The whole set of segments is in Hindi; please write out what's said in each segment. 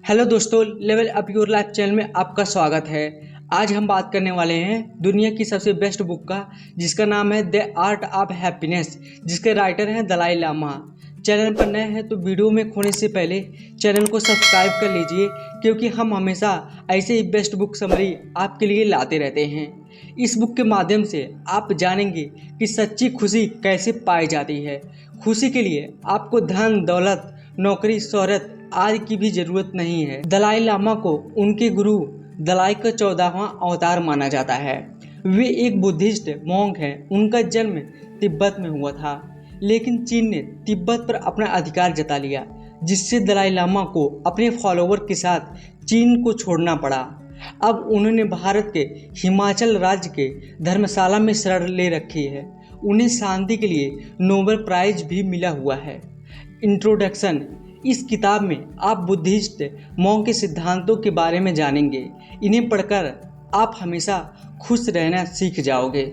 हेलो दोस्तों, level up your life channel में आपका स्वागत है। आज हम बात करने वाले हैं दुनिया की सबसे बेस्ट बुक का, जिसका नाम है द आर्ट ऑफ हैप्पीनेस, जिसके राइटर हैं दलाई लामा। चैनल पर नए हैं तो वीडियो में खोने से पहले चैनल को सब्सक्राइब कर लीजिए, क्योंकि हम हमेशा ऐसे ही बेस्ट बुक समरी आपके लिए लाते रहते हैं। इस बुक के माध्यम से आप जानेंगे कि सच्ची खुशी कैसे पाई जाती है। खुशी के लिए आपको धन दौलत, नौकरी, शोहरत आदि की भी जरूरत नहीं है। दलाई लामा को उनके गुरु दलाई का 14वां अवतार माना जाता है। वे एक बुद्धिस्ट मॉन्क हैं। उनका जन्म तिब्बत में हुआ था, लेकिन चीन ने तिब्बत पर अपना अधिकार जता लिया, जिससे दलाई लामा को अपने फॉलोवर के साथ चीन को छोड़ना पड़ा। अब उन्होंने भारत के हिमाचल राज्य के धर्मशाला में शरण ले रखी है। उन्हें शांति के लिए नोबेल प्राइज भी मिला हुआ है। इंट्रोडक्शन। इस किताब में आप बुद्धिस्ट मॉन्क के सिद्धांतों के बारे में जानेंगे। इन्हें पढ़कर आप हमेशा खुश रहना सीख जाओगे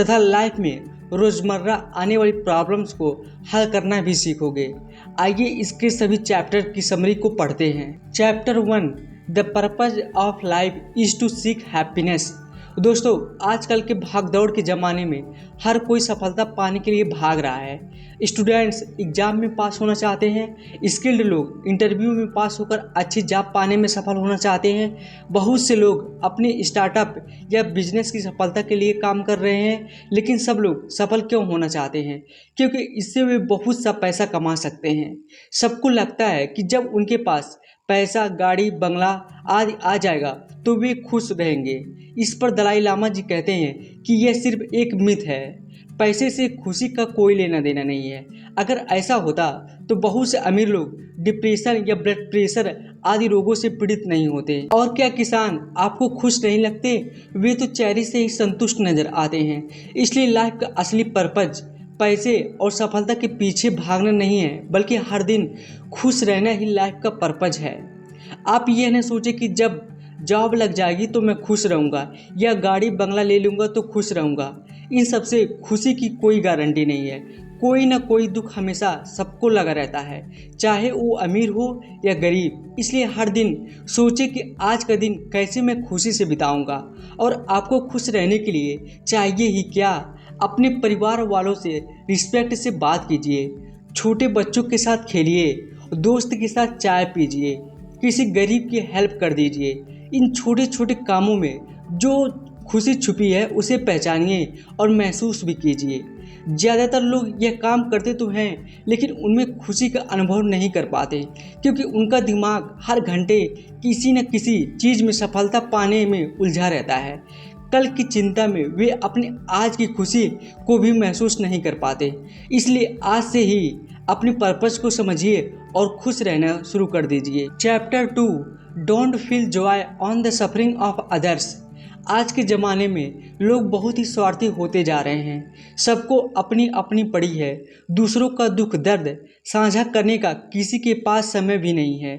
तथा लाइफ में रोज़मर्रा आने वाली प्रॉब्लम्स को हल करना भी सीखोगे। आइए इसके सभी चैप्टर की समरी को पढ़ते हैं। Chapter 1, the purpose of life is to seek happiness. दोस्तों, आजकल के भागदौड़ के ज़माने में हर कोई सफलता पाने के लिए भाग रहा है। स्टूडेंट्स एग्ज़ाम में पास होना चाहते हैं, स्किल्ड लोग इंटरव्यू में पास होकर अच्छी जॉब पाने में सफल होना चाहते हैं, बहुत से लोग अपने स्टार्टअप या बिजनेस की सफलता के लिए काम कर रहे हैं। लेकिन सब लोग सफल क्यों होना चाहते हैं? क्योंकि इससे वे बहुत सा पैसा कमा सकते हैं। सबको लगता है कि जब उनके पास पैसा, गाड़ी, बंगला आदि आ जाएगा तो वे खुश रहेंगे। इस पर दलाई लामा जी कहते हैं कि यह सिर्फ एक मिथ है। पैसे से खुशी का कोई लेना देना नहीं है। अगर ऐसा होता तो बहुत से अमीर लोग डिप्रेशन या ब्लड प्रेशर आदि रोगों से पीड़ित नहीं होते। और क्या किसान आपको खुश नहीं लगते? वे तो चेहरे से ही संतुष्ट नजर आते हैं। इसलिए लाइफ का असली पर्पज पैसे और सफलता के पीछे भागना नहीं है, बल्कि हर दिन खुश रहना ही लाइफ का पर्पज है। आप ये न सोचें कि जब जॉब लग जाएगी तो मैं खुश रहूँगा या गाड़ी बंगला ले लूँगा तो खुश रहूँगा। इन सब से खुशी की कोई गारंटी नहीं है। कोई ना कोई दुख हमेशा सबको लगा रहता है, चाहे वो अमीर हो या गरीब। इसलिए हर दिन सोचें कि आज का दिन कैसे मैं खुशी से बिताऊँगा। और आपको खुश रहने के लिए चाहिए ही क्या? अपने परिवार वालों से रिस्पेक्ट से बात कीजिए, छोटे बच्चों के साथ खेलिए, दोस्त के साथ चाय पीजिए, किसी गरीब की हेल्प कर दीजिए। इन छोटे छोटे कामों में जो खुशी छुपी है उसे पहचानिए और महसूस भी कीजिए। ज़्यादातर लोग यह काम करते तो हैं, लेकिन उनमें खुशी का अनुभव नहीं कर पाते, क्योंकि उनका दिमाग हर घंटे किसी न किसी चीज़ में सफलता पाने में उलझा रहता है। कल की चिंता में वे अपने आज की खुशी को भी महसूस नहीं कर पाते। इसलिए आज से ही अपने पर्पस को समझिए और खुश रहना शुरू कर दीजिए। Chapter 2, don't feel Joy on the suffering of others. आज के ज़माने में लोग बहुत ही स्वार्थी होते जा रहे हैं। सबको अपनी अपनी पड़ी है। दूसरों का दुख दर्द साझा करने का किसी के पास समय भी नहीं है।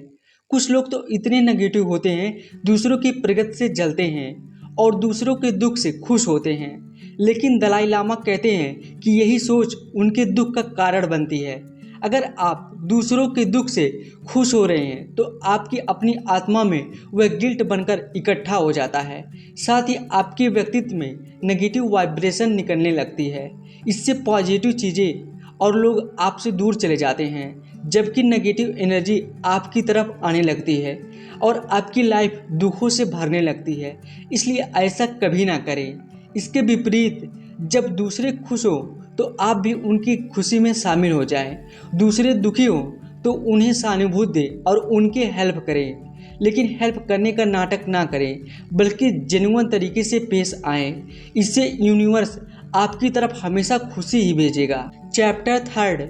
कुछ लोग तो इतने नेगेटिव होते हैं, दूसरों की प्रगति से जलते हैं और दूसरों के दुख से खुश होते हैं। लेकिन दलाई लामा कहते हैं कि यही सोच उनके दुख का कारण बनती है। अगर आप दूसरों के दुख से खुश हो रहे हैं तो आपकी अपनी आत्मा में वह गिल्ट बनकर इकट्ठा हो जाता है। साथ ही आपके व्यक्तित्व में नेगेटिव वाइब्रेशन निकलने लगती है। इससे पॉजिटिव चीज़ें और लोग आपसे दूर चले जाते हैं, जबकि नेगेटिव एनर्जी आपकी तरफ आने लगती है और आपकी लाइफ दुखों से भरने लगती है। इसलिए ऐसा कभी ना करें। इसके विपरीत, जब दूसरे खुश हो तो आप भी उनकी खुशी में शामिल हो जाएं। दूसरे दुखी हो तो उन्हें सहानुभूति दें और उनके हेल्प करें। लेकिन हेल्प करने का नाटक ना करें, बल्कि जेन्युइन तरीके से पेश आएँ। इससे यूनिवर्स आपकी तरफ हमेशा खुशी ही भेजेगा। Chapter 3,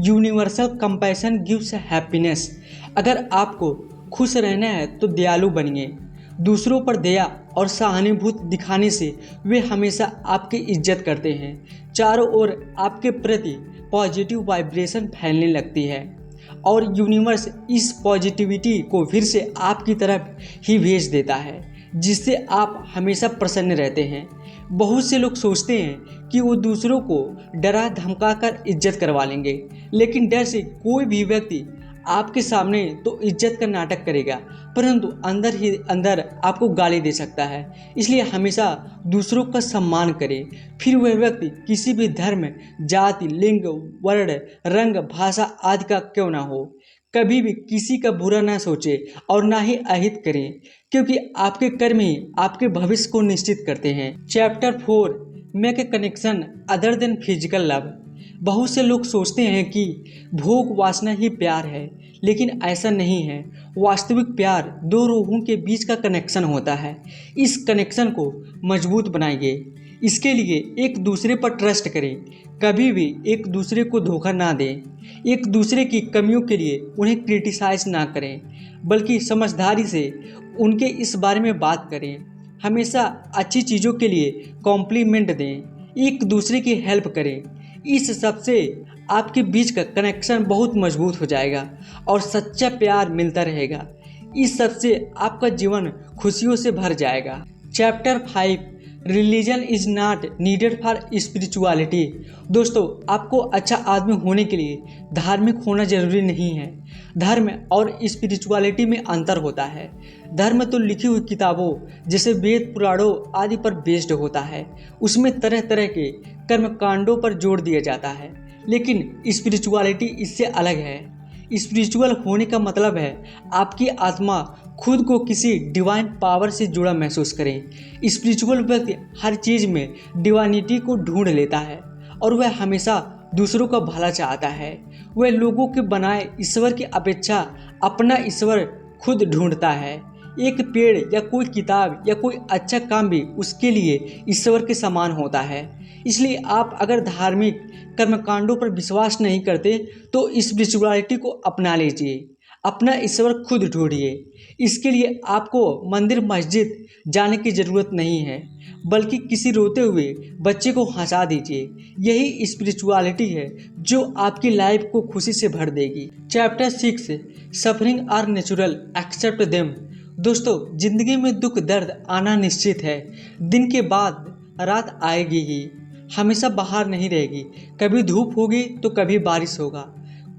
universal compassion gives happiness. अगर आपको खुश रहना है तो दयालु बनिए। दूसरों पर दया और सहानुभूति दिखाने से वे हमेशा आपकी इज्जत करते हैं। चारों ओर आपके प्रति पॉजिटिव वाइब्रेशन फैलने लगती है और यूनिवर्स इस पॉजिटिविटी को फिर से आपकी तरफ ही भेज देता है, जिससे आप हमेशा प्रसन्न रहते हैं। बहुत से लोग सोचते हैं कि वो दूसरों को डरा धमका कर इज्जत करवा लेंगे, लेकिन डर से कोई भी व्यक्ति आपके सामने तो इज्जत का नाटक करेगा, परंतु अंदर ही अंदर आपको गाली दे सकता है। इसलिए हमेशा दूसरों का सम्मान करें, फिर वह व्यक्ति किसी भी धर्म, जाति, लिंग, वर्ण, रंग, भाषा आदि का क्यों ना हो। कभी भी किसी का बुरा ना सोचे और ना ही अहित करें, क्योंकि आपके कर्म ही आपके भविष्य को निश्चित करते हैं। Chapter 4, make a connection other than physical love. बहुत से लोग सोचते हैं कि भोग वासना ही प्यार है, लेकिन ऐसा नहीं है। वास्तविक प्यार दो रूहों के बीच का कनेक्शन होता है। इस कनेक्शन को मजबूत बनाइए। इसके लिए एक दूसरे पर ट्रस्ट करें, कभी भी एक दूसरे को धोखा ना दें। एक दूसरे की कमियों के लिए उन्हें क्रिटिसाइज ना करें, बल्कि समझदारी से उनके इस बारे में बात करें। हमेशा अच्छी चीज़ों के लिए कॉम्प्लीमेंट दें, एक दूसरे की हेल्प करें। इस सब से आपके बीच का कनेक्शन बहुत मजबूत हो जाएगा और सच्चा प्यार मिलता रहेगा। इस सब से आपका जीवन खुशियों से भर जाएगा। Chapter 5, religion is not needed for spirituality. दोस्तों, आपको अच्छा आदमी होने के लिए धार्मिक होना जरूरी नहीं है। धर्म और स्पिरिचुअलिटी में अंतर होता है। धर्म तो लिखी हुई किताबों जैसे वेद, पुराणों आदि पर बेस्ड होता है। उसमें तरह तरह के कर्म कांडों पर जोर दिया जाता है, लेकिन स्पिरिचुअलिटी इससे अलग है। स्पिरिचुअल होने का मतलब है आपकी आत्मा खुद को किसी डिवाइन पावर से जुड़ा महसूस करें। स्पिरिचुअल व्यक्ति हर चीज़ में डिवाइनिटी को ढूंढ लेता है और वह हमेशा दूसरों का भला चाहता है। वह लोगों के बनाए ईश्वर की अपेक्षा अपना ईश्वर खुद ढूंढता है। एक पेड़ या कोई किताब या कोई अच्छा काम भी उसके लिए ईश्वर के समान होता है। इसलिए आप अगर धार्मिक कर्मकांडों पर विश्वास नहीं करते तो स्पिरिचुअलिटी को अपना लीजिए, अपना ईश्वर खुद ढूंढिए। इसके लिए आपको मंदिर मस्जिद जाने की ज़रूरत नहीं है, बल्कि किसी रोते हुए बच्चे को हंसा दीजिए। यही स्पिरिचुअलिटी है जो आपकी लाइफ को खुशी से भर देगी। Chapter 6, suffering are natural, accept them. दोस्तों, जिंदगी में दुख दर्द आना निश्चित है। दिन के बाद रात आएगी ही, हमेशा बाहर नहीं रहेगी। कभी धूप होगी तो कभी बारिश होगा।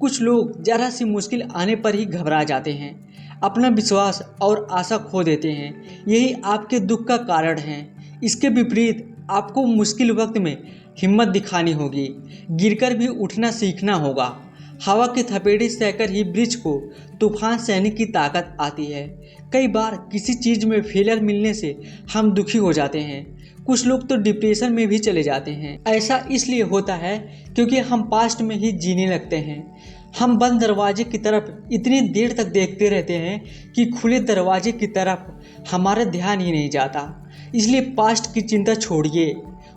कुछ लोग जरा सी मुश्किल आने पर ही घबरा जाते हैं, अपना विश्वास और आशा खो देते हैं। यही आपके दुख का कारण है। इसके विपरीत आपको मुश्किल वक्त में हिम्मत दिखानी होगी, गिरकर भी उठना सीखना होगा। हवा की थपेड़ी सहकर ही वृक्ष को तूफान सहने की ताकत आती है। कई बार किसी चीज़ में फेलियर मिलने से हम दुखी हो जाते हैं। कुछ लोग तो डिप्रेशन में भी चले जाते हैं। ऐसा इसलिए होता है क्योंकि हम पास्ट में ही जीने लगते हैं। हम बंद दरवाजे की तरफ इतनी देर तक देखते रहते हैं कि खुले दरवाजे की तरफ हमारा ध्यान ही नहीं जाता। इसलिए पास्ट की चिंता छोड़िए,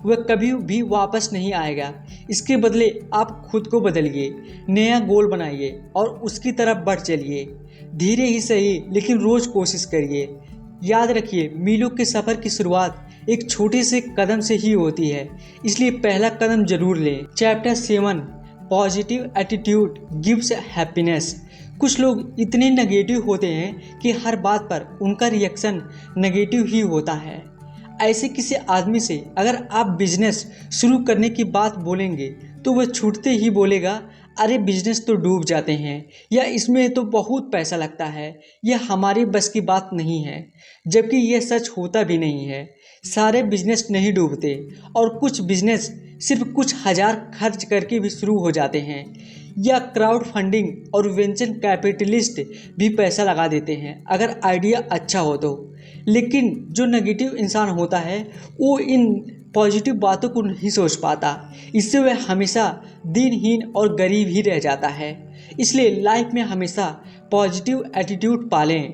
वह कभी भी वापस नहीं आएगा। इसके बदले आप खुद को बदलिए, नया गोल बनाइए और उसकी तरफ बढ़ चलिए। धीरे ही सही, लेकिन रोज़ कोशिश करिए। याद रखिए, मीलों के सफ़र की शुरुआत एक छोटे से कदम से ही होती है, इसलिए पहला कदम जरूर लें। Chapter 7, positive attitude gives happiness. कुछ लोग इतने नेगेटिव होते हैं कि हर बात पर उनका रिएक्शन नेगेटिव ही होता है। ऐसे किसी आदमी से अगर आप बिजनेस शुरू करने की बात बोलेंगे तो वह छूटते ही बोलेगा, अरे बिजनेस तो डूब जाते हैं, या इसमें तो बहुत पैसा लगता है, यह हमारी बस की बात नहीं है। जबकि यह सच होता भी नहीं है। सारे बिजनेस नहीं डूबते और कुछ बिजनेस सिर्फ कुछ हज़ार खर्च करके भी शुरू हो जाते हैं, या क्राउड फंडिंग और वेंचर कैपिटलिस्ट भी पैसा लगा देते हैं अगर आइडिया अच्छा हो तो। लेकिन जो नेगेटिव इंसान होता है वो इन पॉजिटिव बातों को नहीं सोच पाता, इससे वह हमेशा दिनहीन और गरीब ही रह जाता है। इसलिए लाइफ में हमेशा पॉजिटिव एटीट्यूड पालें।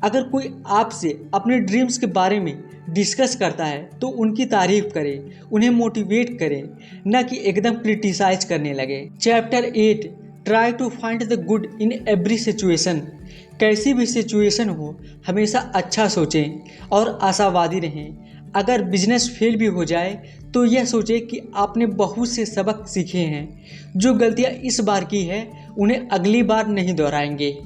अगर कोई आपसे अपने ड्रीम्स के बारे में डिस्कस करता है तो उनकी तारीफ करें, उन्हें मोटिवेट करें, न कि एकदम क्रिटिसाइज करने लगे। Chapter 8, try to find the good in every situation. कैसी भी सिचुएशन हो, हमेशा अच्छा सोचें और आशावादी रहें। अगर बिजनेस फेल भी हो जाए तो यह सोचें कि आपने बहुत से सबक सीखे हैं। जो गलतियां इस बार की है उन्हें अगली बार नहीं दोहराएंगे।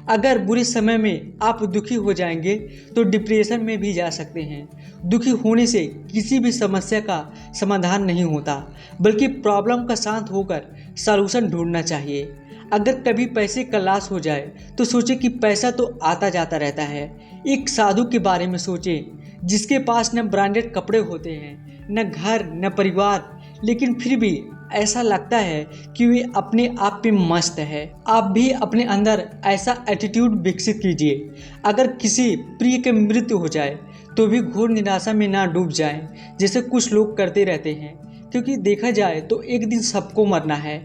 अगर बुरे समय में आप दुखी हो जाएंगे तो डिप्रेशन में भी जा सकते हैं। दुखी होने से किसी भी समस्या का समाधान नहीं होता, बल्कि प्रॉब्लम का शांत होकर सॉल्यूशन ढूंढना चाहिए। अगर कभी पैसे का लॉस हो जाए तो सोचे कि पैसा तो आता जाता रहता है। एक साधु के बारे में सोचें जिसके पास न ब्रांडेड कपड़े होते हैं, न घर, न परिवार, लेकिन फिर भी ऐसा लगता है कि वे अपने आप में मस्त है। आप भी अपने अंदर ऐसा एटीट्यूड विकसित कीजिए। अगर किसी प्रिय की मृत्यु हो जाए तो भी घोर निराशा में ना डूब जाएं, जैसे कुछ लोग करते रहते हैं, क्योंकि देखा जाए तो एक दिन सबको मरना है।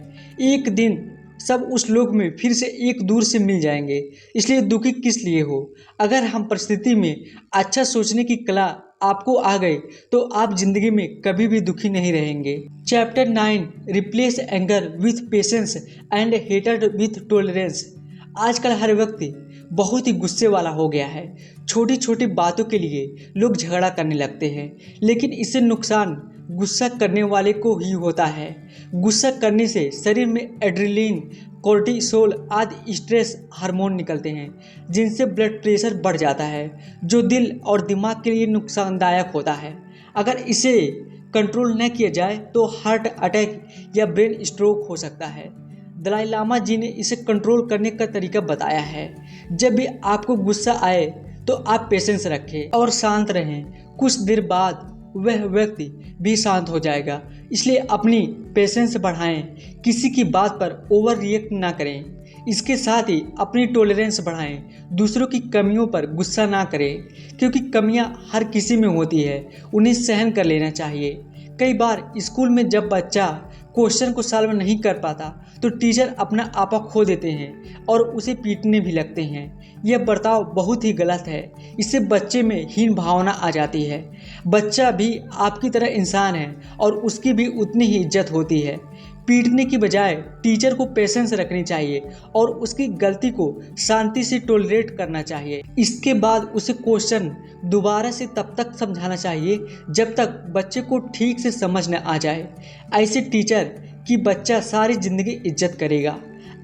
एक दिन सब उस लोक में फिर से एक दूर से मिल जाएंगे, इसलिए दुखी किस लिए हो। अगर हम परिस्थिति में अच्छा सोचने की कला आपको आ गई तो आप जिंदगी में कभी भी दुखी नहीं रहेंगे। Chapter 9 replace anger with patience and hated with tolerance. आजकल हर व्यक्ति बहुत ही गुस्से वाला हो गया है। छोटी छोटी बातों के लिए लोग झगड़ा करने लगते हैं, लेकिन इससे नुकसान गुस्सा करने वाले को ही होता है। गुस्सा करने से शरीर में एड्रेनलिन, कोर्टिसोल आदि स्ट्रेस हार्मोन निकलते हैं, जिनसे ब्लड प्रेशर बढ़ जाता है, जो दिल और दिमाग के लिए नुकसानदायक होता है। अगर इसे कंट्रोल न किया जाए तो हार्ट अटैक या ब्रेन स्ट्रोक हो सकता है। दलाई लामा जी ने इसे कंट्रोल करने का तरीका बताया है। जब भी आपको गुस्सा आए तो आप पेशेंस रखें और शांत रहें। कुछ देर बाद वह व्यक्ति भी शांत हो जाएगा, इसलिए अपनी पेशेंस बढ़ाएं। किसी की बात पर ओवर रिएक्ट ना करें। इसके साथ ही अपनी टॉलरेंस बढ़ाएं। दूसरों की कमियों पर गुस्सा ना करें, क्योंकि कमियां हर किसी में होती है, उन्हें सहन कर लेना चाहिए। कई बार स्कूल में जब बच्चा क्वेश्चन को सॉल्व नहीं कर पाता तो टीचर अपना आपा खो देते हैं और उसे पीटने भी लगते हैं। यह बर्ताव बहुत ही गलत है। इससे बच्चे में हीन भावना आ जाती है। बच्चा भी आपकी तरह इंसान है और उसकी भी उतनी ही इज्जत होती है। पीटने की बजाय टीचर को पेशेंस रखनी चाहिए और उसकी गलती को शांति से टॉलरेट करना चाहिए। इसके बाद उसे क्वेश्चन दोबारा से तब तक समझाना चाहिए जब तक बच्चे को ठीक से समझ न आ जाए। ऐसे टीचर की बच्चा सारी जिंदगी इज्जत करेगा।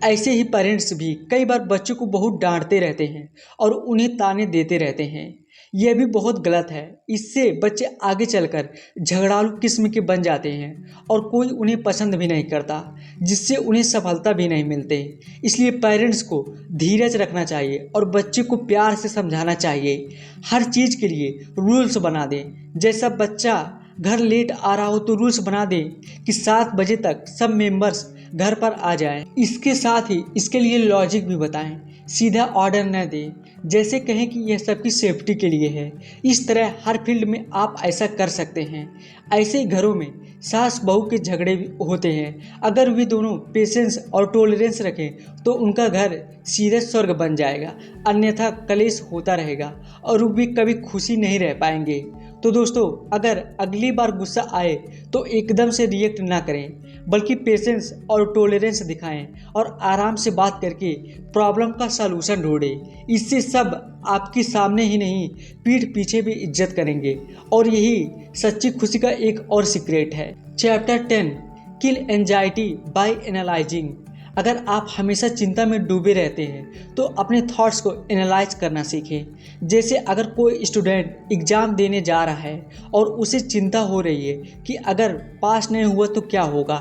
ऐसे ही पेरेंट्स भी कई बार बच्चों को बहुत डांटते रहते हैं और उन्हें ताने देते रहते हैं। यह भी बहुत गलत है। इससे बच्चे आगे चलकर झगड़ालू किस्म के बन जाते हैं और कोई उन्हें पसंद भी नहीं करता, जिससे उन्हें सफलता भी नहीं मिलती। इसलिए पेरेंट्स को धीरज रखना चाहिए और बच्चे को प्यार से समझाना चाहिए। हर चीज़ के लिए रूल्स बना दें। जैसा बच्चा घर लेट आ रहा हो तो रूल्स बना दें कि 7 बजे तक सब मेंबर्स घर पर आ जाएं। इसके साथ ही इसके लिए लॉजिक भी बताएं। सीधा ऑर्डर न दें, जैसे कहें कि यह सबकी सेफ्टी के लिए है। इस तरह हर फील्ड में आप ऐसा कर सकते हैं। ऐसे घरों में सास बहू के झगड़े भी होते हैं। अगर वे दोनों पेशेंस और टॉलरेंस रखें तो उनका घर सीधा स्वर्ग बन जाएगा, अन्यथा कलेश होता रहेगा और वे कभी खुशी नहीं रह पाएंगे। तो दोस्तों, अगर अगली बार गुस्सा आए तो एकदम से रिएक्ट ना करें, बल्कि पेशेंस और टॉलरेंस दिखाएं और आराम से बात करके प्रॉब्लम का सलूशन ढूंढें। इससे सब आपके सामने ही नहीं, पीठ पीछे भी इज्जत करेंगे और यही सच्ची खुशी का एक और सीक्रेट है। चैप्टर 10 किल एंजाइटी बाय एनालाइजिंग। अगर आप हमेशा चिंता में डूबे रहते हैं तो अपने थॉट्स को एनालाइज करना सीखें। जैसे अगर कोई स्टूडेंट एग्ज़ाम देने जा रहा है और उसे चिंता हो रही है कि अगर पास नहीं हुआ तो क्या होगा,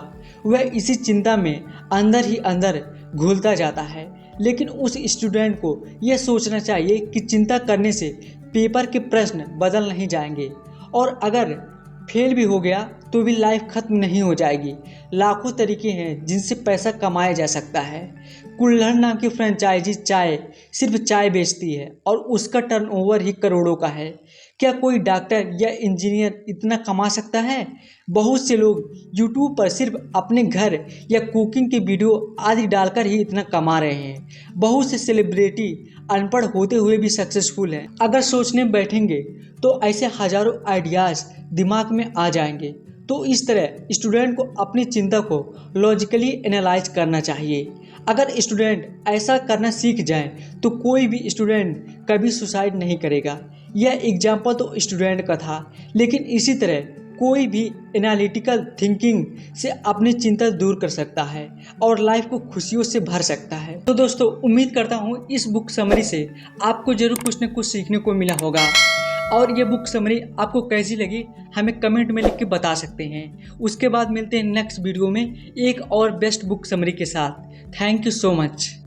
वह इसी चिंता में अंदर ही अंदर घुलता जाता है। लेकिन उस स्टूडेंट को यह सोचना चाहिए कि चिंता करने से पेपर के प्रश्न बदल नहीं जाएंगे और अगर फेल भी हो गया तो भी लाइफ खत्म नहीं हो जाएगी। लाखों तरीके हैं जिनसे पैसा कमाया जा सकता है। कुल्हड़ नाम की फ्रेंचाइजी सिर्फ चाय बेचती है और उसका टर्नओवर ही करोड़ों का है। क्या कोई डॉक्टर या इंजीनियर इतना कमा सकता है? बहुत से लोग यूट्यूब पर सिर्फ अपने घर या कुकिंग के वीडियो आदि डालकर ही इतना कमा रहे हैं। बहुत से सेलिब्रिटी अनपढ़ होते हुए भी सक्सेसफुल हैं। अगर सोचने बैठेंगे तो ऐसे हजारों आइडियाज़ दिमाग में आ जाएंगे। तो इस तरह स्टूडेंट को अपनी चिंता को लॉजिकली एनालाइज करना चाहिए। अगर स्टूडेंट ऐसा करना सीख जाए तो कोई भी स्टूडेंट कभी सुसाइड नहीं करेगा। यह एग्जाम्पल तो स्टूडेंट का था, लेकिन इसी तरह कोई भी एनालिटिकल थिंकिंग से अपनी चिंता दूर कर सकता है और लाइफ को खुशियों से भर सकता है। तो दोस्तों, उम्मीद करता हूँ इस बुक समरी से आपको जरूर कुछ न कुछ सीखने को मिला होगा और ये बुक समरी आपको कैसी लगी हमें कमेंट में लिख के बता सकते हैं। उसके बाद मिलते हैं नेक्स्ट वीडियो में एक और बेस्ट बुक समरी के साथ। Thank you so much.